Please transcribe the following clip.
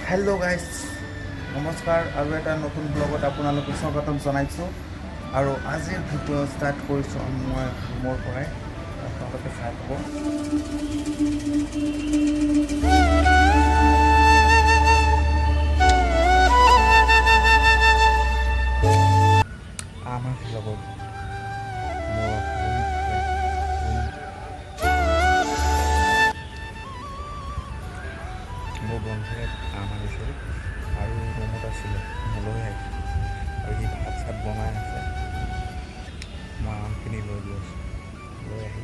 Hello' guys, নমস্কাৰ। আৰু এটা নতুন ব্লগত আপোনালোকক স্বাগতম জনাইছোঁ। আৰু আজিৰ ভিডিঅ' ষ্টাৰ্ট কৰিছোঁ মই ৰুমৰ পৰাই, আপোনালোকে চাই পাব। আমাৰ লগত মোৰ বন্ধুৱে আম আনিছিল আৰু ৰুমত আছিলে, মোলৈ আহিছিল আৰু সি ভাত চাত বনাই আছে। মই আমখিনি লৈ গৈছোঁ, লৈ আহি